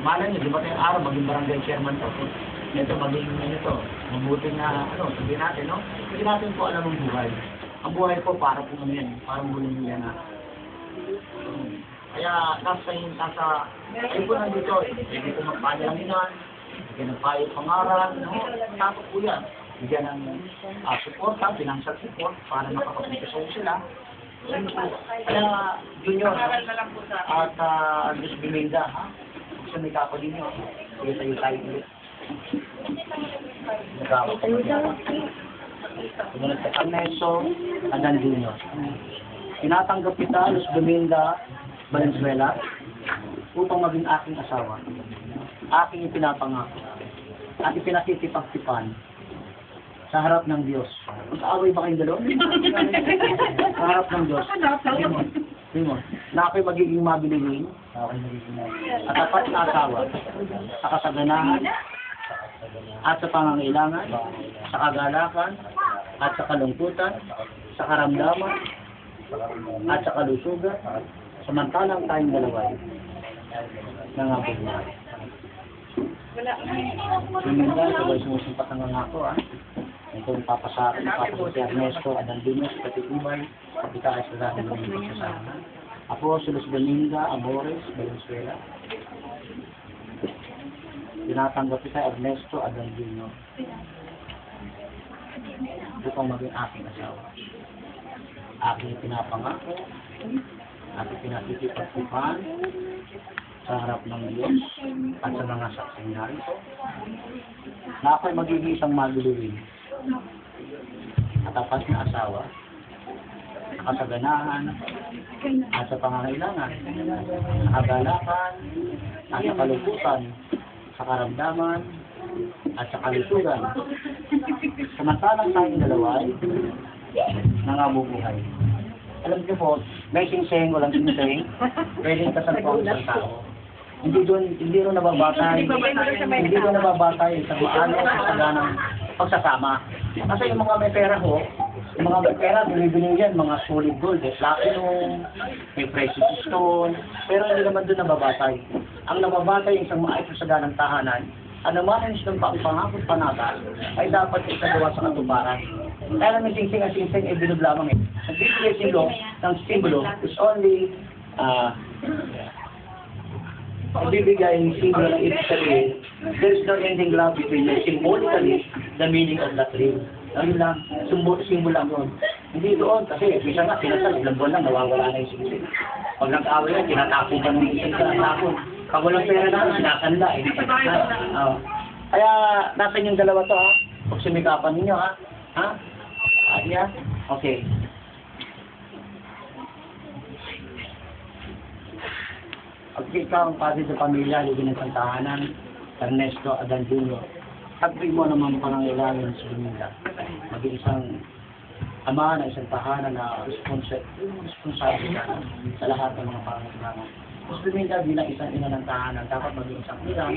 Malay nyo, di ba tayong araw, maging barangay chairman to. Ito, maging mabuting na, sabihin natin, no? Hindi natin po alam ang buhay. Ang buhay po, para po yan, parang bulong yan na. Kaya, ay po nandito, hindi po magpalaminan, bigyan ng payo pangaral, no? Tapos po yan, bigyan ng support, financial support, para makapagpapasok sila. Kaya, Junior, at Diyos Biminda, ha? Gusto may kapo din yun. Sige tayo ulit. Sumunod sa Ernesto Adan Junior. Tinatanggap kita, Diyos Biminda, Valenzuela, upang maging aking asawa. Aking ipinapangako. At ipinakikipagtipan sa harap ng Diyos. Mag-aaway ba kayong dalawa? Sa harap ng Diyos. Simon, na ako'y magiging mabiliwin, at tapat na asawa, sa kasaganahan, at sa pangangailangan, sa kagalakan, at sa kalungkutan, sa karamdaman, at sa kalusugan, samantalang tayong dalaway nangabubuhay. Suminda, sabay sumusimpat ang ngako, ha? Ito yung papasakin, si Ernesto Adan Junior, sa Katitibay, kapita ay sa dati ng pagsasama. Ako, Sulos Dominga, Amores, Valenzuela. Tinatanggap kita, Ernesto Adan Junior. Upang maging aking asawa. Aking pinapangako, aking pinakikipagtipan sa harap ng Diyos at sa mga saksing narito, na ako'y magiging isang maguluhin at tapat na asawa, sa kasaganahan at sa pangangailangan, sa kagalakan at sa kalungkutan, sa karamdaman at sa kalusugan, samantalang tayong dalaway nangabubuhay. Alam niyo po, may singseng, walang singseng, pwedeng kasalpong isang tao. Hindi doon nababatay isang maano sa saganang pagsasama. Kasi yung mga may pera ho, yung mga may pera, bilibili yan, mga solid gold, platinum, may precious stone, pero hindi naman doon nababatay. Ang nababatay isang maayos sa saganang tahanan, ano man ang isang pangakot panata, ay dapat isagawa sa katuparan. Kaya naman singsing at singsing ay bilog lamang eh. Ang bibigay ng simbolo is only magbibigay ng simbolo ng ibig sabihin, there is no ending love between you. Symbolically, the meaning of that ring. Ayun lang, simbolo lang yun. Hindi doon, kasi bisa nga, pinasal, ilang buwan lang, nawawala na yung singsing. Pag nag-away yan, tinatapon ka ng isang tinatapon. Pag walang pera na, sinasanda. Kaya, nasa yung dalawa to, ha? Pag sumikapan ninyo, ha? Ha? Yeah? Okay. Pag ikaw ang pati sa pamilya, ligin ng tahanan, Ernesto Adan Junior, agree mo naman pangangailangan sa pamilya. Maging isang ama na isang tahanan na responsable ka sa lahat ng mga pangangailangan. Mas pamilya bilang isang ina ng tahanan, dapat maging isang ilang,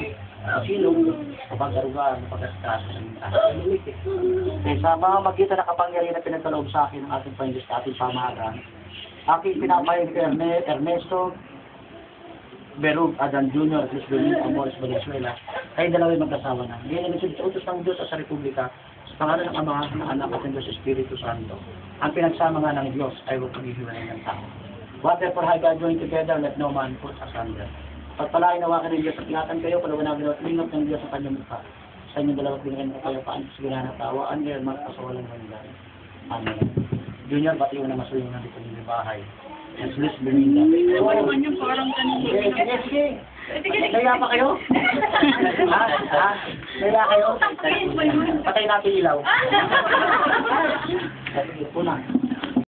silong, kapag-arugan, kapag-askas sa tahanan. Sa mga magkita na kapangyarihan na pinagkaloob sa akin ng ating Panginoon sa ating pamahalaan, aking pinapayag kay Ernesto Berug Adan Junior at Luis Domingo Amores Valenzuela ay dalaway mag-asawa na. Ngayon ay sa utos ng Diyos at sa Republika sa pangalan ng Ama, ng Anak at ng Diyos Espiritu Santo. Ang pinagsama nga ng Diyos ay huwag paghihiwalay ng tao. Whatever have God joined together, let no man put asunder. Pagpalain nawakan ng Diyos at ingatan kayo, palawanagin at lingap ng Diyos sa kanyang mukha. Sa inyong dalawat binigyan ng kapayapaan sa sigla na tawa, and their mark sa walang hanggan. Amen. Junior, bati mo na masuling ng dito ng bahay. Yes, Luis Domingo. Oo naman yung parang kanina. Sige. Naya pa kayo? Ha? Naya kayo? Patay natin ilaw. Sige, una.